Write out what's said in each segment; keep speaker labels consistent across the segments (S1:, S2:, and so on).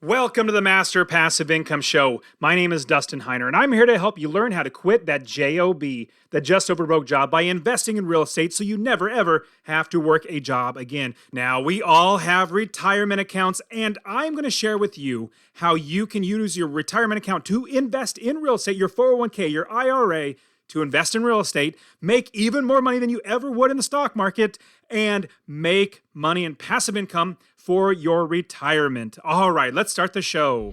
S1: Welcome to the Master Passive Income Show. My name is Dustin Heiner, and I'm here to help you learn how to quit that JOB, that just over broke job, by investing in real estate so you never ever have to work a job again. Now, we all have retirement accounts, and I'm going to share with you how you can use your retirement account to invest in real estate, your 401k, your IRA, to invest in real estate, make even more money than you ever would in the stock market, and make money in passive income for your retirement. All right, let's start the show.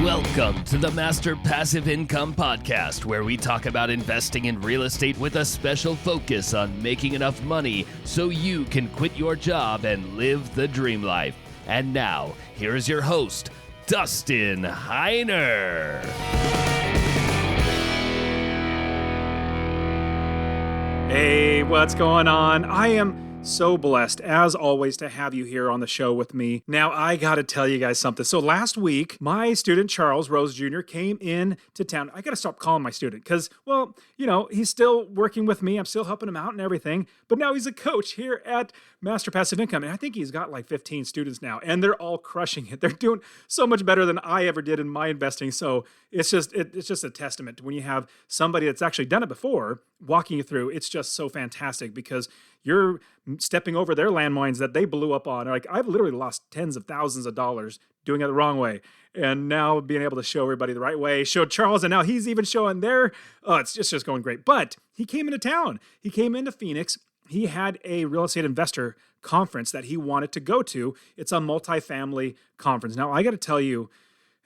S2: Welcome to the Master Passive Income Podcast, where we talk about investing in real estate with a special focus on making enough money so you can quit your job and live the dream life. And now, here is your host, Dustin Heiner.
S1: Hey, what's going on? I am so blessed, as always, to have you here on the show with me. Now, I got to tell you guys something. So last week, my student, Charles Rose Jr., came in to town. I got to stop calling my student because, well, you know, he's still working with me. I'm still helping him out and everything. But now he's a coach here at Master Passive Income. And I think he's got like 15 students now, and they're all crushing it. They're doing so much better than I ever did in my investing. So it's just a testament to when you have somebody that's actually done it before walking you through. It's just so fantastic because you're stepping over their landmines that they blew up on. Like, I've literally lost tens of thousands of dollars doing it the wrong way. And now being able to show everybody the right way, showed Charles, and now he's even showing it's just going great. But he came into town. He came into Phoenix. He had a real estate investor conference that he wanted to go to. It's a multifamily conference. Now, I got to tell you,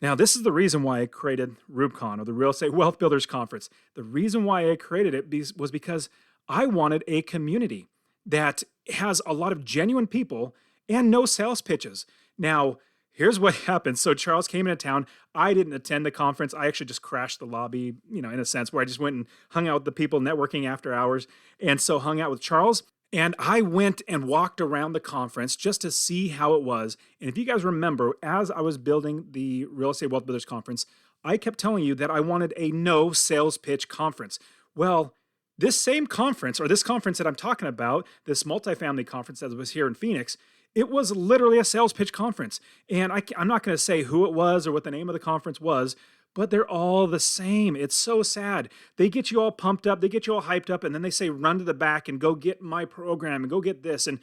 S1: this is the reason why I created RubeCon, or the Real Estate Wealth Builders Conference. The reason why I created it was because I wanted a community that has a lot of genuine people and no sales pitches. Now, here's what happened. So Charles came into town. I didn't attend the conference. I actually just crashed the lobby, in a sense, where I just went and hung out with the people networking after hours. And so hung out with Charles. And I went and walked around the conference just to see how it was. And if you guys remember, as I was building the Real Estate Wealth Builders Conference, I kept telling you that I wanted a no sales pitch conference. Well, this same conference, or this conference that I'm talking about, this multifamily conference that was here in Phoenix, it was literally a sales pitch conference. And I'm not going to say who it was or what the name of the conference was, but they're all the same. It's so sad. They get you all pumped up, they get you all hyped up, and then they say, run to the back and go get my program and go get this. And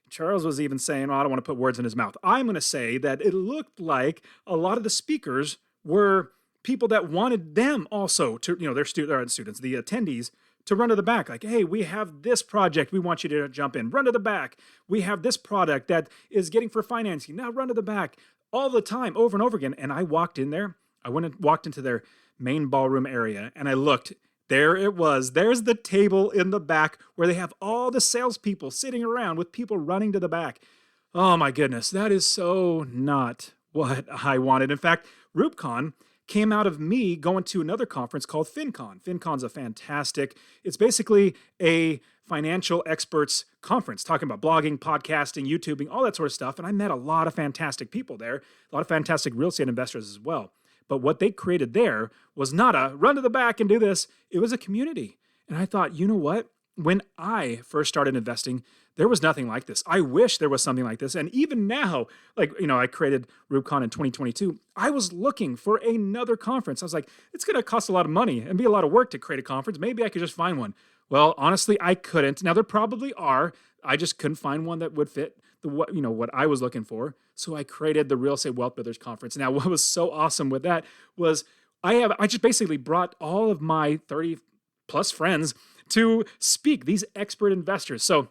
S1: Charles was even saying, I don't want to put words in his mouth. I'm going to say that it looked like a lot of the speakers were people that wanted them also to, their students, the attendees, to run to the back. Like, hey, we have this project. We want you to jump in. Run to the back. We have this product that is getting for financing. Now run to the back. All the time, over and over again. And I walked in there. I went and walked into their main ballroom area, and I looked. There it was. There's the table in the back where they have all the salespeople sitting around with people running to the back. Oh my goodness, that is so not what I wanted. In fact, RubeCon came out of me going to another conference called FinCon. FinCon's it's basically a financial experts conference, talking about blogging, podcasting, YouTubing, all that sort of stuff. And I met a lot of fantastic people there, a lot of fantastic real estate investors as well. But what they created there was not a run to the back and do this. It was a community. And I thought, you know what? When I first started investing, there was nothing like this. I wish there was something like this. And even now, I created RubeCon in 2022. I was looking for another conference. I was like, it's going to cost a lot of money and be a lot of work to create a conference. Maybe I could just find one. Well, honestly, I couldn't. Now, there probably are. I just couldn't find one that would fit what I was looking for. So I created the Real Estate Wealth Builders Conference. Now, what was so awesome with that was I just basically brought all of my 30 plus friends to speak, these expert investors. So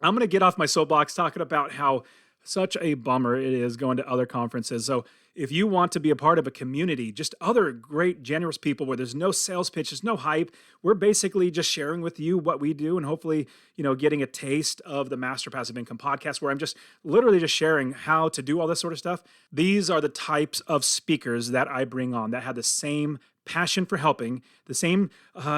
S1: I'm going to get off my soapbox talking about how such a bummer it is going to other conferences. So if you want to be a part of a community, just other great, generous people where there's no sales pitches, no hype, we're basically just sharing with you what we do and hopefully, getting a taste of the Master Passive Income podcast where I'm just literally just sharing how to do all this sort of stuff. These are the types of speakers that I bring on that have the same passion for helping, the same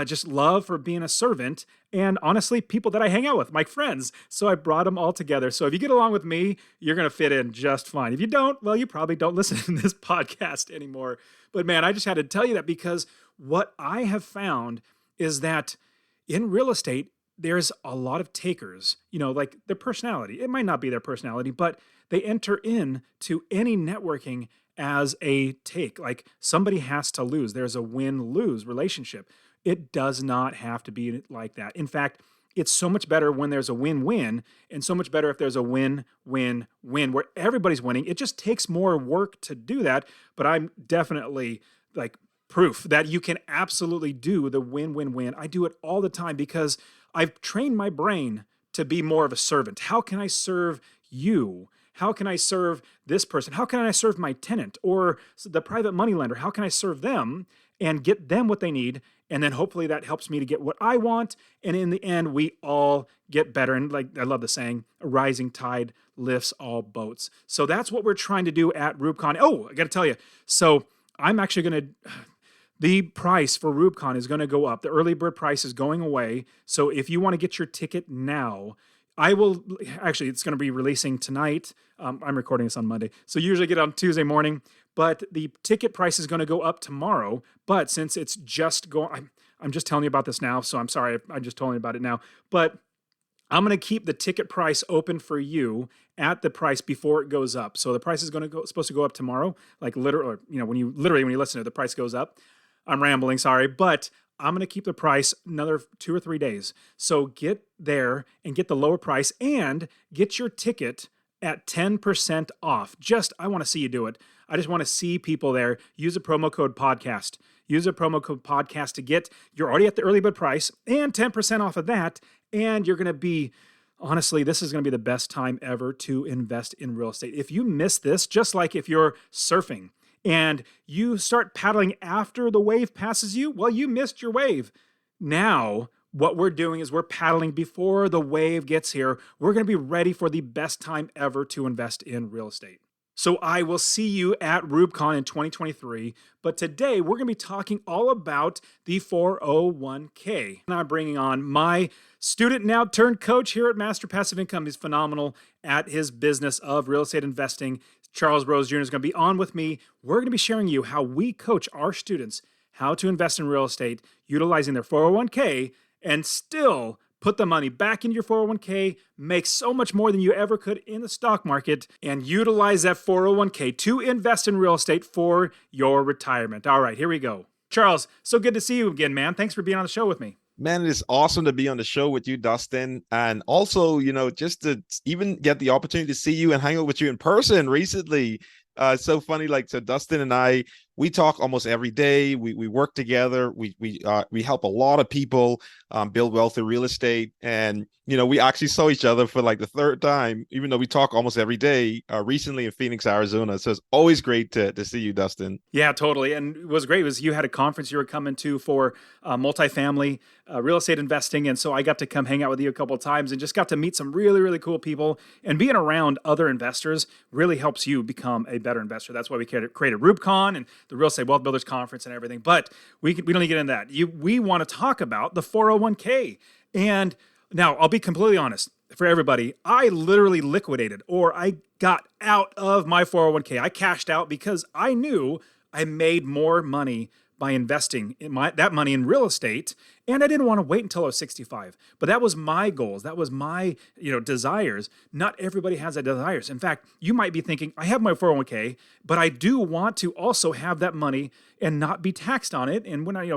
S1: just love for being a servant, and honestly, people that I hang out with, my friends. So I brought them all together. So if you get along with me, you're going to fit in just fine. If you don't, well, you probably don't listen to this podcast anymore. But man, I just had to tell you that because what I have found is that in real estate, there's a lot of takers, like their personality. It might not be their personality, but they enter into any networking as a take. Like somebody has to lose. There's a win-lose relationship. It does not have to be like that. In fact, it's so much better when there's a win-win, and so much better if there's a win-win-win where everybody's winning. It just takes more work to do that, but I'm definitely like proof that you can absolutely do the win-win-win. I do it all the time because I've trained my brain to be more of a servant. How can I serve you? How can I serve this person? How can I serve my tenant or the private money lender? How can I serve them and get them what they need? And then hopefully that helps me to get what I want. And in the end, we all get better. And like I love the saying, a rising tide lifts all boats. So that's what we're trying to do at RubeCon. Oh, I got to tell you. So I'm actually going to... The price for RubeCon is going to go up. The early bird price is going away. So if you want to get your ticket now, it's going to be releasing tonight. I'm recording this on Monday. So you usually get it on Tuesday morning, but the ticket price is going to go up tomorrow. But since it's just going, I'm just telling you about this now. So I'm sorry. I'm just telling you about it now, but I'm going to keep the ticket price open for you at the price before it goes up. So the price is supposed to go up tomorrow. Like literally, when you listen to it, the price goes up. I'm rambling, sorry, but I'm going to keep the price another 2 or 3 days. So get there and get the lower price and get your ticket at 10% off. I want to see you do it. I just want to see people there. Use a promo code podcast. Use a promo code podcast to you're already at the early bird price and 10% off of that. And you're going to be, honestly, this is going to be the best time ever to invest in real estate. If you miss this, just like if you're surfing, and you start paddling after the wave passes you, well, you missed your wave. Now, what we're doing is we're paddling before the wave gets here. We're going to be ready for the best time ever to invest in real estate. So I will see you at RubeCon in 2023. But today, we're going to be talking all about the 401k. And I'm bringing on my student now turned coach here at Master Passive Income. He's phenomenal at his business of real estate investing. Charles Rose Jr. is going to be on with me. We're going to be sharing you how we coach our students how to invest in real estate utilizing their 401k and still put the money back into your 401k, make so much more than you ever could in the stock market, and utilize that 401k to invest in real estate for your retirement. All right, here we go. Charles, so good to see you again, man. Thanks for being on the show with me.
S3: Man, it is awesome to be on the show with you, Dustin. And also, just to even get the opportunity to see you and hang out with you in person recently. It's so funny. So Dustin and I, we talk almost every day. We work together. We help a lot of people build wealth in real estate. And, we actually saw each other for the third time, even though we talk almost every day recently in Phoenix, Arizona. So it's always great to see you, Dustin.
S1: Yeah, totally. And it was great. You had a conference you were coming to for multifamily real estate investing. And so I got to come hang out with you a couple of times and just got to meet some really, really cool people. And being around other investors really helps you become a better investor. That's why we created RubeCon and the Real Estate Wealth Builders Conference and everything. But we don't need to get into that. We want to talk about the 401k. And now I'll be completely honest for everybody. I literally liquidated, or I got out of my 401k. I cashed out because I knew I made more money by investing in that money in real estate. And I didn't want to wait until I was 65. But that was my goals. That was my, desires. Not everybody has that desires. In fact, you might be thinking, I have my 401k, but I do want to also have that money and not be taxed on it. And when I,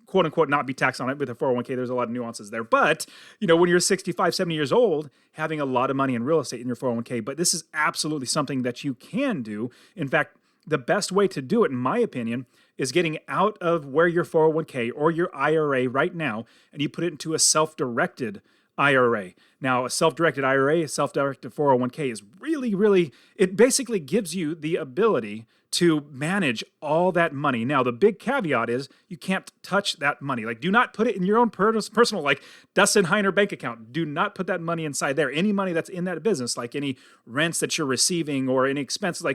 S1: quote unquote, not be taxed on it with a 401k, there's a lot of nuances there. But, when you're 65, 70 years old, having a lot of money in real estate in your 401k, but this is absolutely something that you can do. In fact, the best way to do it, in my opinion, is getting out of where your 401k or your IRA right now, and you put it into a self-directed IRA. Now, a self-directed IRA, a self-directed 401k is really, really, it basically gives you the ability to manage all that money. Now, the big caveat is you can't touch that money. Do not put it in your own personal, Dustin Heiner bank account. Do not put that money inside there. Any money that's in that business, like any rents that you're receiving or any expenses,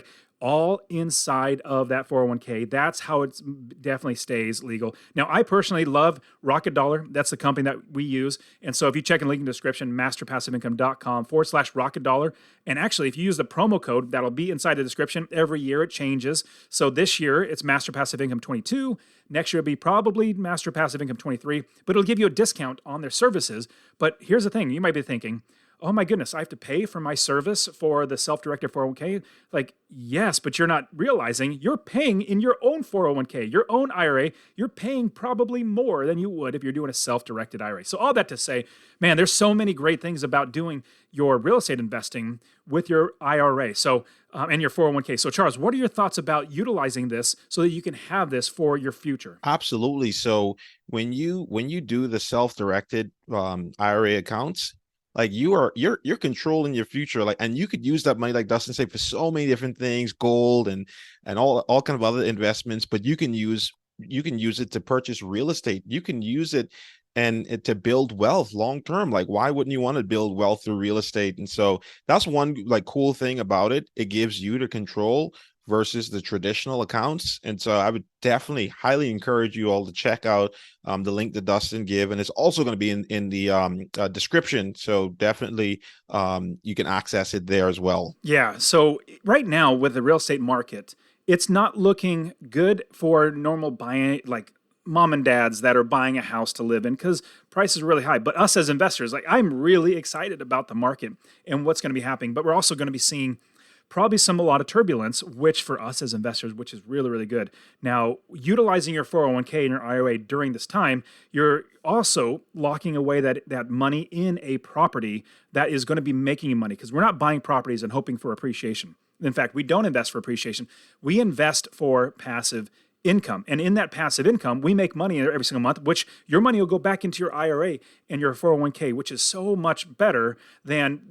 S1: all inside of that 401k. That's how it definitely stays legal. Now, I personally love Rocket Dollar. That's the company that we use. And so if you check in the link in the description, masterpassiveincome.com/Rocket Dollar. And actually, if you use the promo code, that'll be inside the description. Every year it changes. So this year it's Master Passive Income 22. Next year it'll be probably Master Passive Income 23, but it'll give you a discount on their services. But here's the thing, you might be thinking, oh my goodness, I have to pay for my service for the self-directed 401k? Like, yes, but you're not realizing you're paying in your own 401k, your own IRA. You're paying probably more than you would if you're doing a self-directed IRA. So all that to say, man, there's so many great things about doing your real estate investing with your IRA and your 401k. So Charles, what are your thoughts about utilizing this so that you can have this for your future?
S3: Absolutely. So when you do the self-directed IRA accounts, like you're controlling your future, like, and you could use that money, like Dustin said, for so many different things, gold and all kind of other investments. But you can use it to purchase real estate. You can use it to build wealth long term. Like, why wouldn't you want to build wealth through real estate? And so that's one like cool thing about it. It gives you the control versus the traditional accounts. And so I would definitely highly encourage you all to check out the link that Dustin gave, and it's also going to be in the description. So definitely you can access it there as well.
S1: Yeah. So right now with the real estate market, it's not looking good for normal buying, like mom and dads that are buying a house to live in, because prices are really high. But us as investors, like, I'm really excited about the market and what's going to be happening. But we're also going to be seeing probably a lot of turbulence, which for us as investors, which is really, really good. Now, utilizing your 401k and your IRA during this time, you're also locking away that money in a property that is going to be making you money, because we're not buying properties and hoping for appreciation. In fact, we don't invest for appreciation. We invest for passive income. And in that passive income, we make money every single month, which your money will go back into your IRA and your 401k, which is so much better than,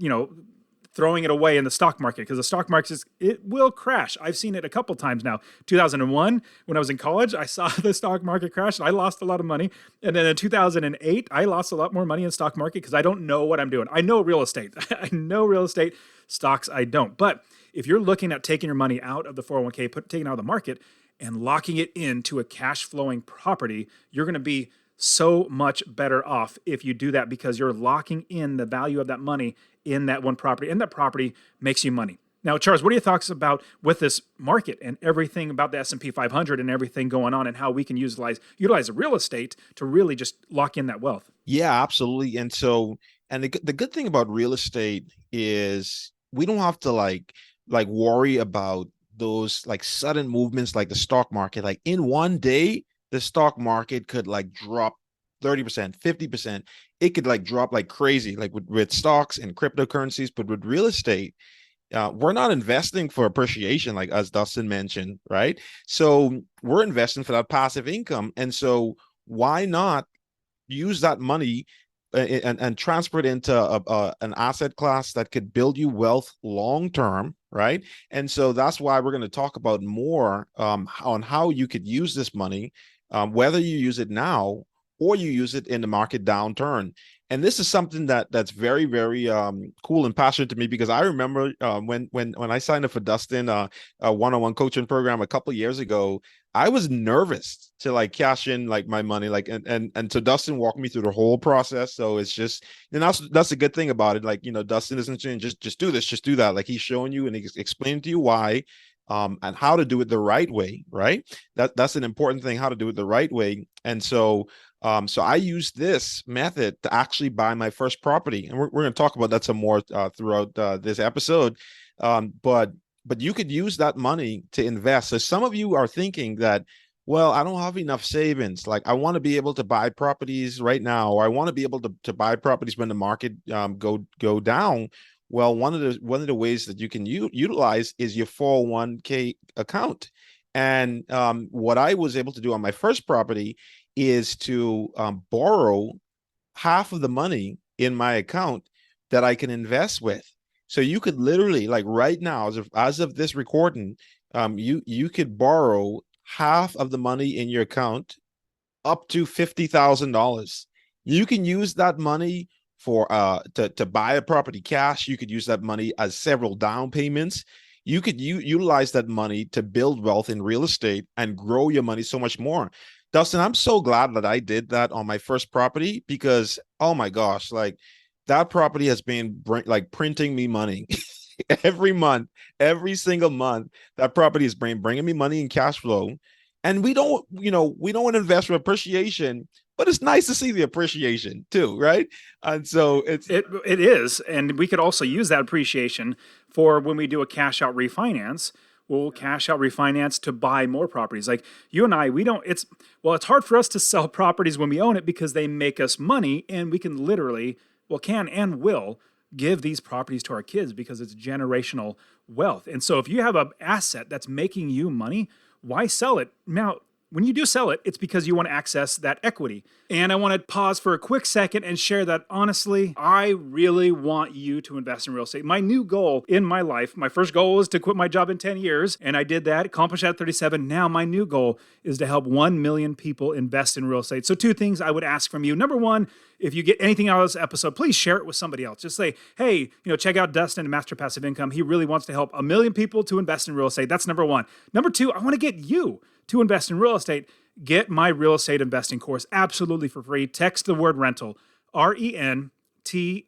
S1: throwing it away in the stock market, because the stock market it will crash. I've seen it a couple times now. 2001, when I was in college, I saw the stock market crash and I lost a lot of money. And then in 2008, I lost a lot more money in the stock market because I don't know what I'm doing. I know real estate. I know real estate. Stocks, I don't. But if you're looking at taking your money out of the 401k, taking it out of the market and locking it into a cash flowing property, you're going to be so much better off if you do that, because you're locking in the value of that money in that one property, and that property makes you money. Now, Charles, what are your thoughts about with this market and everything about the S&P 500 and everything going on, and how we can utilize real estate to really just lock in that wealth?
S3: Yeah, absolutely. And so, and the good thing about real estate is we don't have to like worry about those like sudden movements like the stock market. Like in one day, the stock market could like drop 30%, 50%. It could like drop like crazy, like with stocks and cryptocurrencies. But with real estate, we're not investing for appreciation, like as Dustin mentioned, right? So we're investing for that passive income. And so why not use that money and transfer it into an asset class that could build you wealth long term, right? And so that's why we're going to talk about more on how you could use this money, whether you use it now or you use it in the market downturn. And this is something that's very, very cool and passionate to me, because I remember when I signed up for Dustin a one-on-one coaching program a couple of years ago, I was nervous to like cash in like my money, like and so Dustin walked me through the whole process. So it's just, and that's a good thing about it. Like, Dustin isn't saying just do this, just do that. Like, he's showing you and he's explaining to you why and how to do it the right way, right? That's an important thing, how to do it the right way. And so so I used this method to actually buy my first property, and we're going to talk about that some more throughout this episode. But you could use that money to invest. So some of you are thinking that, well, I don't have enough savings. Like, I want to be able to buy properties right now, or I want to be able to buy properties when the market go down. Well, one of the ways that you can utilize is your 401k account. And what I was able to do on my first property is to borrow half of the money in my account that I can invest with. So you could literally, like right now, as of this recording, you could borrow half of the money in your account, up to $50,000. You can use that money for to buy a property cash. You could use that money as several down payments. you could utilize that money to build wealth in real estate and grow your money so much more. Dustin, I'm so glad that I did that on my first property because, oh my gosh, like that property has been like printing me money every month, every single month. That property is bringing me money and cash flow. And we don't invest for appreciation, but it's nice to see the appreciation too, right? And so
S1: it is, and we could also use that appreciation for when we do a cash out refinance. We'll cash out refinance to buy more properties. Like you and I, we don't. It's hard for us to sell properties when we own it because they make us money, and we can literally, can and will give these properties to our kids because it's generational wealth. And so if you have an asset that's making you money, why sell it? Now, when you do sell it, it's because you want to access that equity. And I want to pause for a quick second and share that honestly, I really want you to invest in real estate. My new goal in my life, my first goal was to quit my job in 10 years, and I did that, accomplished that at 37. Now my new goal is to help 1 million people invest in real estate. So 2 things I would ask from you. Number 1, if you get anything out of this episode, please share it with somebody else. Just say, hey, check out Dustin and Master Passive Income. He really wants to help 1 million people to invest in real estate. That's number 1. Number 2, I want to get you to invest in real estate. Get my real estate investing course absolutely for free. Text the word rental, RENTAL, to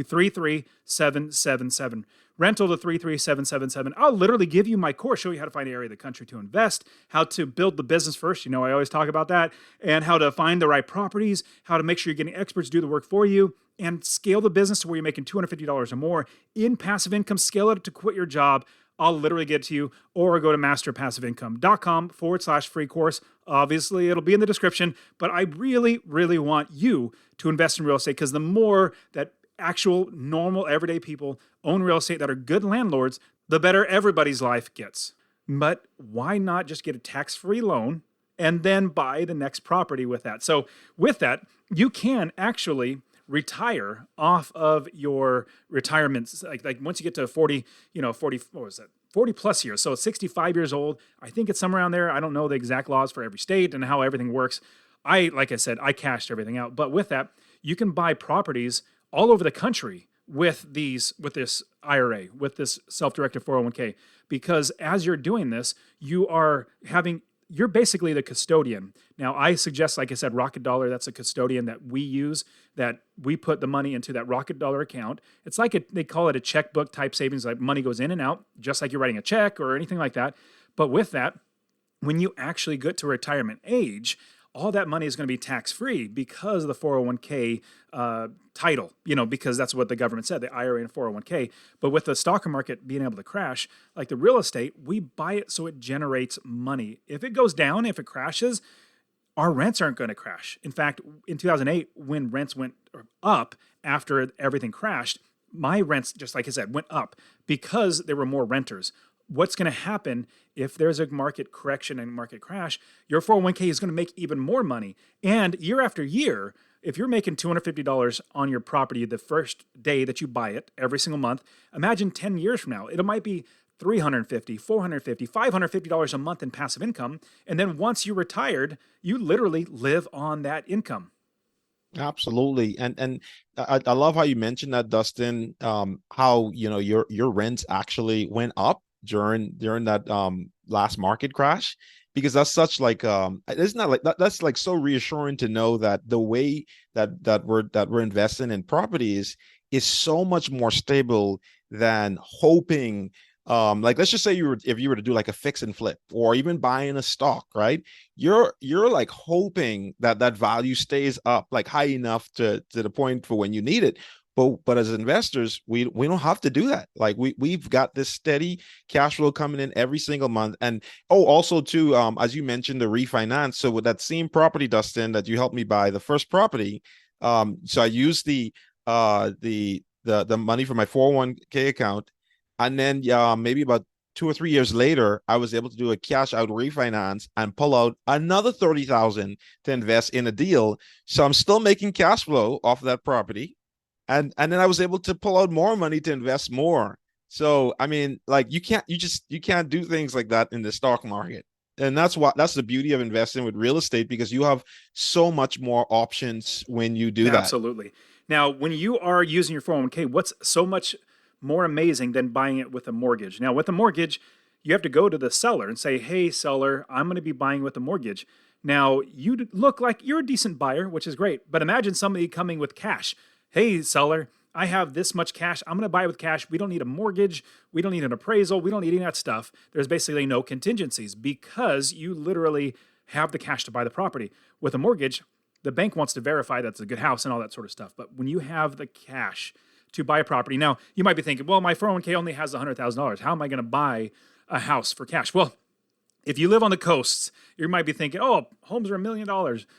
S1: 33777. Rental to 33777. I'll literally give you my course, show you how to find an area of the country to invest, how to build the business first. I always talk about that, and how to find the right properties, how to make sure you're getting experts to do the work for you, and scale the business to where you're making $250 or more in passive income. Scale it to quit your job. I'll literally get to you, or go to masterpassiveincome.com/free course. Obviously, it'll be in the description, but I really, really want you to invest in real estate because the more that actual, normal, everyday people own real estate that are good landlords, the better everybody's life gets. But why not just get a tax-free loan and then buy the next property with that? So with that, you can actually retire off of your retirement. Like once you get to 40, 40, what was that? 40 plus years. So 65 years old. I think it's somewhere around there. I don't know the exact laws for every state and how everything works. Like I said, I cashed everything out. But with that, you can buy properties all over the country with this IRA, with this self-directed 401k, because as you're doing this, you're basically the custodian. Now, I suggest, like I said, Rocket Dollar, that's a custodian that we use, that we put the money into that Rocket Dollar account. It's like they call it a checkbook type savings, like money goes in and out, just like you're writing a check or anything like that. But with that, when you actually get to retirement age, all that money is going to be tax-free because of the 401k title, because that's what the government said, the IRA and 401k. But with the stock market being able to crash, like the real estate, we buy it so it generates money. If it goes down, if it crashes, our rents aren't going to crash. In fact, in 2008, when rents went up after everything crashed, my rents, just like I said, went up because there were more renters. What's going to happen if there's a market correction and market crash? Your 401k is going to make even more money. And year after year, if you're making $250 on your property the first day that you buy it every single month, imagine 10 years from now, it might be $350, $450, $550 a month in passive income. And then once you're retired, you literally live on that income.
S3: Absolutely. And I love how you mentioned that, Dustin, how, your rents actually went up during that last market crash, because that's such like isn't that like that's like so reassuring to know that the way that we're investing in properties is so much more stable than hoping. Like let's just say if you were to do like a fix and flip or even buying a stock, right? You're like hoping that value stays up like high enough to the point for when you need it. But as investors, we don't have to do that. Like we've got this steady cash flow coming in every single month. And also too, as you mentioned, the refinance. So with that same property, Dustin, that you helped me buy, the first property, so I used the money from my 401k account, and then maybe about 2 or 3 years later, I was able to do a cash out refinance and pull out another $30,000 to invest in a deal. So I'm still making cash flow off of that property. And then I was able to pull out more money to invest more. So, I mean, like you can't do things like that in the stock market. And that's the beauty of investing with real estate, because you have so much more options when you do that.
S1: Absolutely. Now, when you are using your 401k, what's so much more amazing than buying it with a mortgage. Now, with a mortgage, you have to go to the seller and say, hey, seller, I'm going to be buying with a mortgage. Now, you look like you're a decent buyer, which is great, but imagine somebody coming with cash. Hey, seller, I have this much cash. I'm going to buy it with cash. We don't need a mortgage. We don't need an appraisal. We don't need any of that stuff. There's basically no contingencies because you literally have the cash to buy the property. With a mortgage, the bank wants to verify that's a good house and all that sort of stuff. But when you have the cash to buy a property, now you might be thinking, well, my 401k only has $100,000. How am I going to buy a house for cash? Well, if you live on the coasts, you might be thinking, oh, homes are $1 million.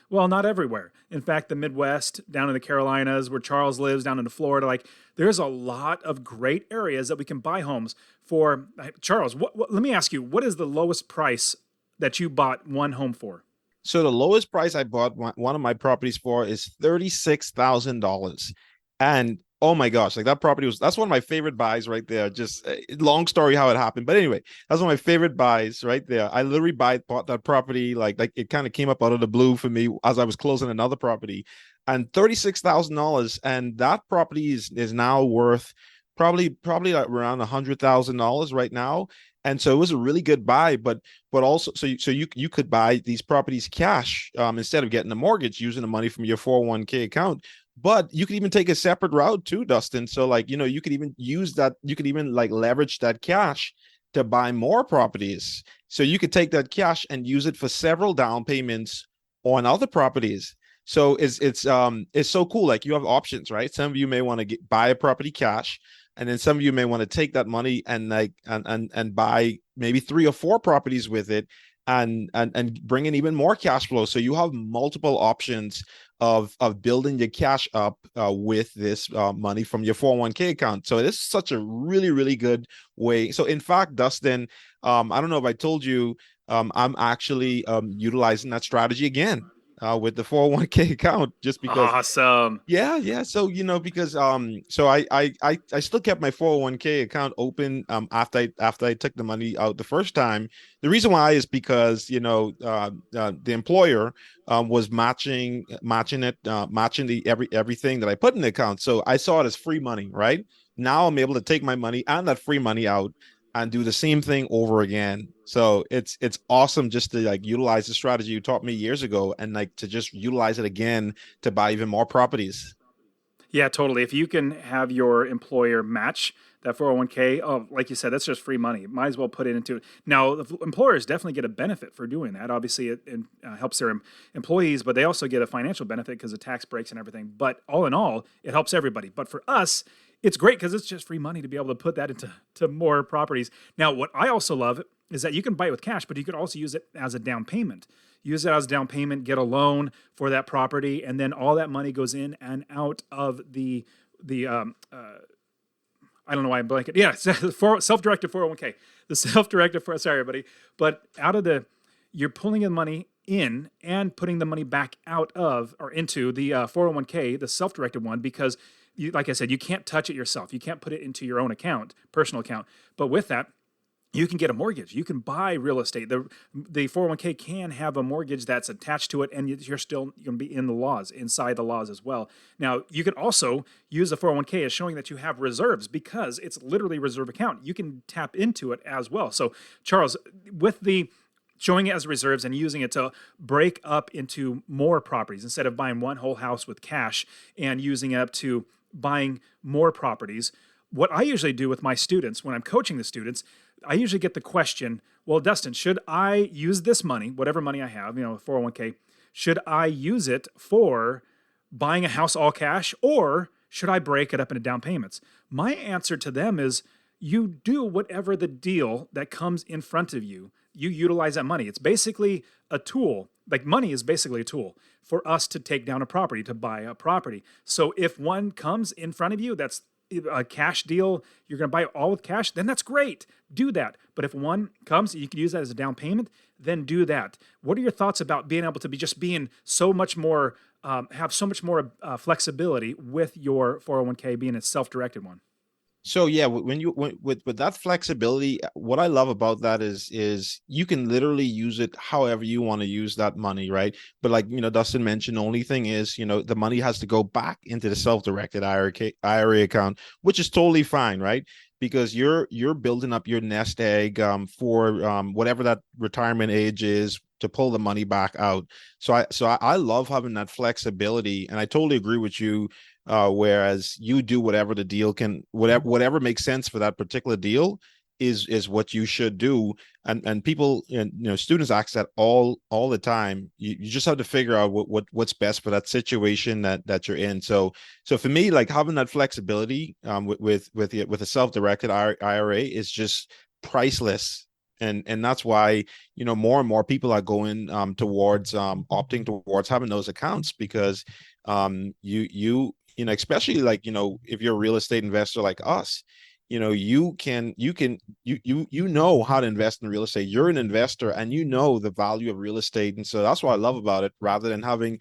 S1: Well, not everywhere. In fact, the Midwest, down in the Carolinas, where Charles lives, down into Florida, like there's a lot of great areas that we can buy homes for. Charles, let me ask you, what is the lowest price that you bought one home for?
S3: So the lowest price I bought one of my properties for is $36,000. And oh my gosh, like that's one of my favorite buys right there. Just long story how it happened. But anyway, that's one of my favorite buys right there. I literally bought that property. Like it kind of came up out of the blue for me as I was closing another property, and $36,000. And that property is now worth probably like around $100,000 right now. And so it was a really good buy, but also so you could buy these properties cash instead of getting a mortgage using the money from your 401k account. But you could even take a separate route too, Dustin. So like, you could even use that. You could even like leverage that cash to buy more properties. So you could take that cash and use it for several down payments on other properties. So it's so cool. Like you have options, right? Some of you may want to buy a property cash, and then some of you may want to take that money and like and buy maybe 3 or 4 properties with it and bring in even more cash flow. So you have multiple options of building your cash up with this money from your 401k account. So it is such a really, really good way. So in fact, Dustin, I don't know if I told you, I'm actually utilizing that strategy again with the 401k account, just because.
S1: Awesome.
S3: Yeah. So, because so I still kept my 401k account open after I took the money out the first time. The reason why is because, the employer was matching everything that I put in the account. So I saw it as free money, right? Now I'm able to take my money and that free money out and do the same thing over again. So it's awesome just to like utilize the strategy you taught me years ago and like to just utilize it again to buy even more properties.
S1: Yeah, totally. If you can have your employer match that 401k, oh, like you said, that's just free money. Might as well put it into it. Now, the employers definitely get a benefit for doing that. Obviously, it helps their employees, but they also get a financial benefit because of tax breaks and everything. But all in all, it helps everybody. But for us, it's great because it's just free money to be able to put that into more properties. Now, what I also love is that you can buy it with cash, but you could also use it as a down payment. Use it as a down payment, get a loan for that property, and then all that money goes in and out of the I don't know why I'm blanking. Yeah, self-directed 401k. The self-directed sorry everybody, but you're pulling the money in and putting the money back out of or into the 401k, the self-directed one, because like I said, you can't touch it yourself. You can't put it into your own account, personal account. But with that, you can get a mortgage. You can buy real estate. The 401k can have a mortgage that's attached to it, and you're still going to be inside the laws as well. Now, you can also use the 401k as showing that you have reserves because it's literally a reserve account. You can tap into it as well. So, Charles, with the showing it as reserves and using it to break up into more properties instead of buying one whole house with cash and using it up to buying more properties, what I usually do with my students when I'm coaching the students, I usually get the question, well, Dustin, should I use this money, whatever money I have, 401k, should I use it for buying a house all cash or should I break it up into down payments? My answer to them is you do whatever the deal that comes in front of you. You utilize that money. It's basically a tool. Like money is basically a tool for us to take down a property, to buy a property. So if one comes in front of you, that's a cash deal, you're going to buy it all with cash, then that's great. Do that. But if one comes, you can use that as a down payment, then do that. What are your thoughts about being able to being so much more, have so much more flexibility with your 401k being a self-directed one?
S3: So yeah, with that flexibility, what I love about that is you can literally use it however you want to use that money, right? But like Dustin mentioned, the only thing is the money has to go back into the self-directed IRA account, which is totally fine, right? Because you're building up your nest egg for whatever that retirement age is to pull the money back out. So I love having that flexibility, and I totally agree with you, whereas you do whatever the deal can, whatever makes sense for that particular deal is what you should do. And people, students ask that all the time. You just have to figure out what's best for that situation that you're in. So for me, like having that flexibility with a self-directed IRA is just priceless. And that's why more and more people are going towards opting towards having those accounts, because especially like if you're a real estate investor like us, you know how to invest in real estate. You're an investor and you know the value of real estate, and so that's what I love about it, rather than having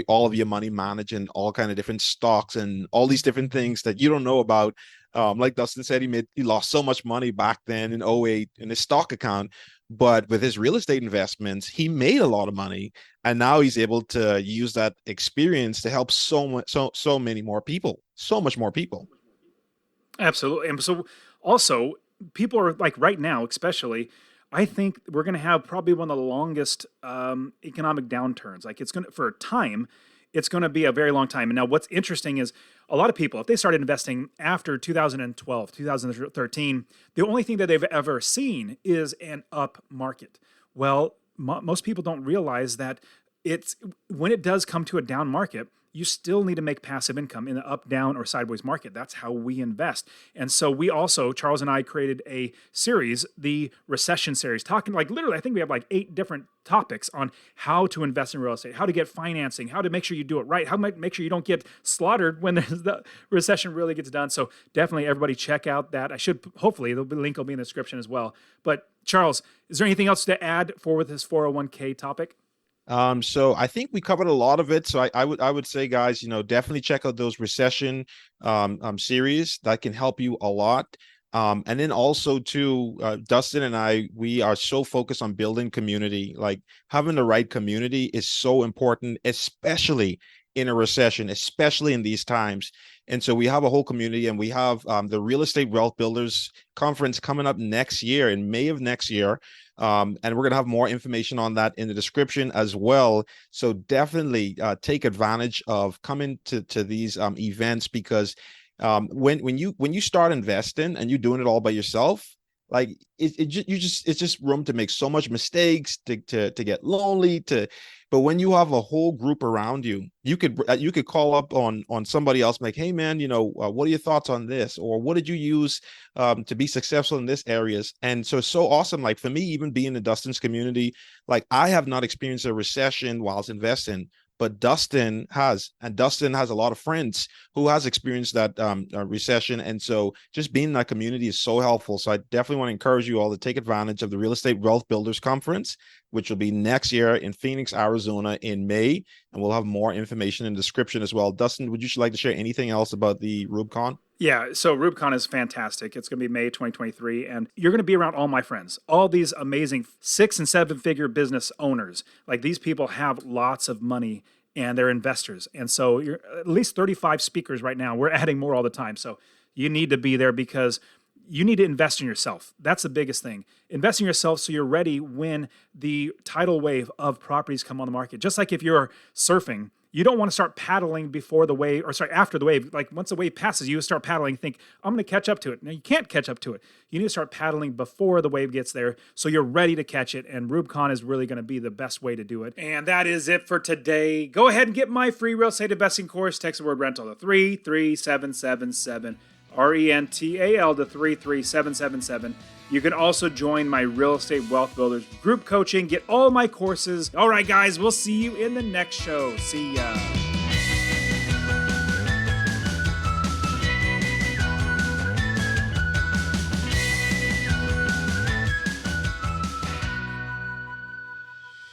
S3: all of your money managed in all kind of different stocks and all these different things that you don't know about. Like Dustin said, he lost so much money back then in '08 in his stock account, but with his real estate investments, he made a lot of money, and now he's able to use that experience to help so many more people, so much more people.
S1: Absolutely. And so also, people are like right now, especially, I think we're going to have probably one of the longest economic downturns. Like it's going to, for a time, it's going to be a very long time. And now what's interesting is a lot of people, if they started investing after 2012, 2013, the only thing that they've ever seen is an up market. Well, most people don't realize that it's when it does come to a down market, you still need to make passive income in the up, down, or sideways market. That's how we invest. And so we also, Charles and I created a series, the recession series, talking like literally, I think we have like 8 different topics on how to invest in real estate, how to get financing, how to make sure you do it right, how to make sure you don't get slaughtered when the recession really gets done. So definitely everybody check out that. Hopefully the link will be in the description as well. But Charles, is there anything else to add for with this 401k topic?
S3: So I think we covered a lot of it. So I would say, guys, definitely check out those recession series that can help you a lot. And then also too, Dustin and we are so focused on building community. Like having the right community is so important, especially in a recession, especially in these times. And so we have a whole community, and we have the Real Estate Wealth Builders Conference coming up next year, in May of next year. And we're going to have more information on that in the description as well. So definitely take advantage of coming to these events, because when you start investing and you're doing it all by yourself, like it's just room to make so much mistakes, to get lonely, but when you have a whole group around you, you could call up on somebody else, like, hey man, what are your thoughts on this, or what did you use to be successful in this areas? And so it's so awesome. Like for me, even being in Dustin's community, like I have not experienced a recession whilst investing, but Dustin has, and Dustin has a lot of friends who has experienced that recession. And so just being in that community is so helpful. So I definitely want to encourage you all to take advantage of the Real Estate Wealth Builders Conference, which will be next year in Phoenix, Arizona in May. And we'll have more information in the description as well. Dustin, would you like to share anything else about the RubeCon?
S1: Yeah, so RubeCon is fantastic. It's going to be May 2023, and you're going to be around all my friends, all these amazing 6- and 7-figure business owners. Like these people have lots of money and they're investors. And so you're at least 35 speakers right now. We're adding more all the time. So you need to be there because you need to invest in yourself. That's the biggest thing. Invest in yourself so you're ready when the tidal wave of properties come on the market. Just like if you're surfing, you don't want to start paddling before the wave, or sorry, after the wave. Like once the wave passes, you start paddling, think, I'm going to catch up to it. Now you can't catch up to it. You need to start paddling before the wave gets there so you're ready to catch it. And RubeCon is really going to be the best way to do it. And that is it for today. Go ahead and get my free real estate investing course. Text the word rental to 33777. RENTAL to 33777. You can also join my Real Estate Wealth Builders group coaching. Get all my courses. All right, guys, we'll see you in the next show. See ya.